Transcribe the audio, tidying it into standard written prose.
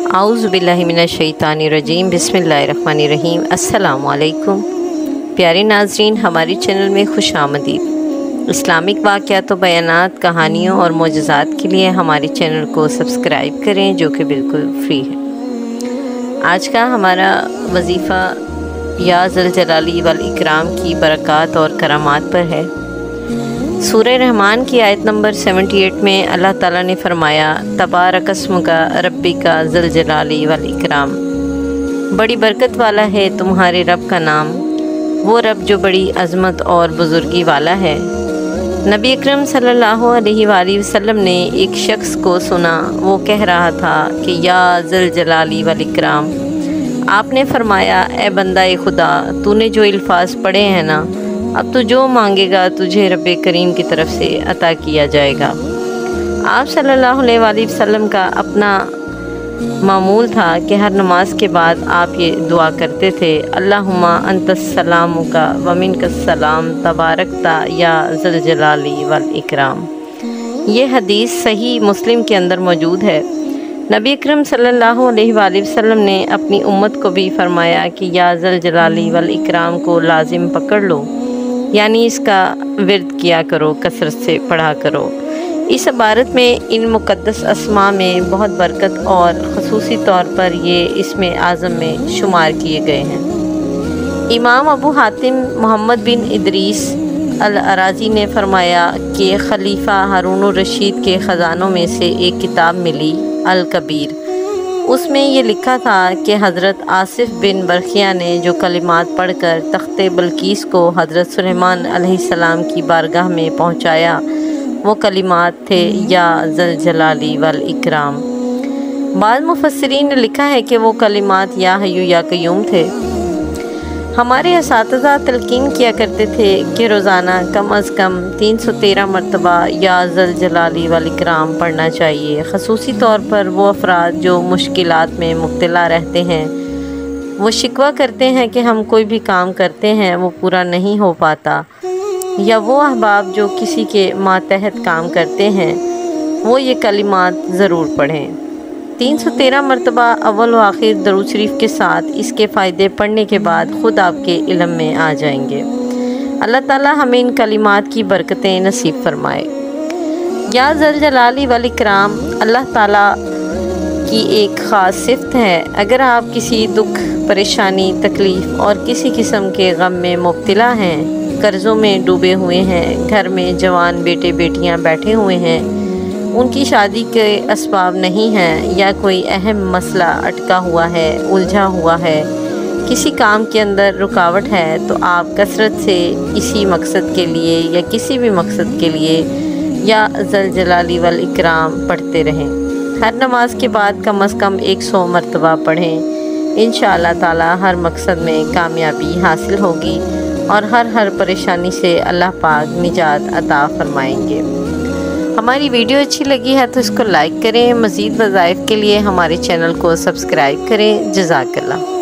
आऊज़ु बिल्लाहि मिनश्शैतानिर्रजीम बिस्मिल्लाहिर्रहमानिर्रहीम। अस्सलामु अलैकुम प्यारे नाज़रीन, हमारे चैनल में खुश आमदीद। इस्लामिक वाक़यात व बयानात, कहानियों और मोजज़ात के लिए हमारे चैनल को सब्सक्राइब करें, जो कि बिल्कुल फ्री है। आज का हमारा वजीफ़ा या ज़ल जलाली वल इकराम की बरक़ात और करामात पर है। सूरह रहमान की आयत नंबर 78 में अल्लाह ताला ने फरमाया, तबारकस्मुका रब्बिका ज़ल जलाली वल इकराम। बड़ी बरकत वाला है तुम्हारे रब का नाम, वो रब जो बड़ी अज़मत और बुज़ुर्गी वाला है। नबी अकरम सल्लल्लाहु अलैहि वसल्लम ने एक शख्स को सुना, वो कह रहा था कि या ज़ल जलाली वल इकराम। आपने फरमाया, ए बंदा खुदा, तूने जो अल्फाज पढ़े हैं ना, अब तो जो मांगेगा तुझे रब्बे करीम की तरफ से अता किया जाएगा। आप सल्लल्लाहु अलैहि वसल्लम का अपना मामूल था कि हर नमाज के बाद आप ये दुआ करते थे, अल्लाहुम्मा अंतस सलामुका व मिनकस सलाम तबारकता या ज़ल जलाली वल इकराम। ये हदीस सही मुस्लिम के अंदर मौजूद है। नबी अकरम सल्लल्लाहु अलैहि वसल्लम ने अपनी उम्मत को भी फरमाया कि या ज़ल जलाली वल इकराम को लाजिम पकड़ लो, यानी इसका विर्द किया करो, कसरत से पढ़ा करो। इस इबारत में इन मुक़द्दस अस्मा में बहुत बरकत और ख़ुसूसी तौर पर ये इसमें आज़म में शुमार किए गए हैं। इमाम अबू हातिम मोहम्मद बिन इदरीस अल-अराज़ी ने फरमाया कि खलीफा हारून रशीद के ख़ज़ानों में से एक किताब मिली, अल-कबीर। उसमें ये लिखा था कि हज़रत आसिफ बिन बरखिया ने जो कलिमात पढ़कर तख्ते बल्कीस को हज़रत सुलेमान अलैहिस्सलाम की बारगाह में पहुँचाया, वो कलिमात थे या ज़ल जलाली वल इकराम। बाद मुफस्सिरीन ने लिखा है कि वो कलिमात या हय्यू या क़य्यूम थे। हमारे असातिज़ा तलकीन किया करते थे कि रोज़ाना कम अज़ कम 313 मरतबा या ज़ल जलाली वल इकराम पढ़ना चाहिए। ख़ुसूसी तौर पर वो अफराद जो मुश्किलात में मुब्तला रहते हैं, वो शिकवा करते हैं कि हम कोई भी काम करते हैं वो पूरा नहीं हो पाता, या वो अहबाब जो किसी के मातहत काम करते हैं, वो ये कलिमात ज़रूर पढ़ें। 313 मरतबा अव्वल व आखिर दरूद शरीफ के साथ इसके फ़ायदे पढ़ने के बाद ख़ुद आपके इल्म में आ जाएंगे। अल्लाह ताला हमें इन कलिमात की बरकतें नसीब फरमाए। या ज़ल जलाली वल इकराम अल्लाह ताला की एक ख़ास सिफ़त है। अगर आप किसी दुख, परेशानी, तकलीफ़ और किसी किस्म के गम में मुब्तला हैं, कर्ज़ों में डूबे हुए हैं, घर में जवान बेटे बेटियां बैठे हुए हैं, उनकी शादी के असबाब नहीं हैं, या कोई अहम मसला अटका हुआ है, उलझा हुआ है, किसी काम के अंदर रुकावट है, तो आप कसरत से इसी मकसद के लिए या किसी भी मकसद के लिए या ज़ल जलाली वल इकराम पढ़ते रहें। हर नमाज के बाद कम अज़ कम 100 मरतबा पढ़ें। इंशाअल्लाह ताला हर मकसद में कामयाबी हासिल होगी और हर परेशानी से अल्लाह पाक निजात अता फरमाएंगे। हमारी वीडियो अच्छी लगी है तो इसको लाइक करें। मज़ीद वज़ाइफ के लिए हमारे चैनल को सब्सक्राइब करें। जज़ाकल्लाह।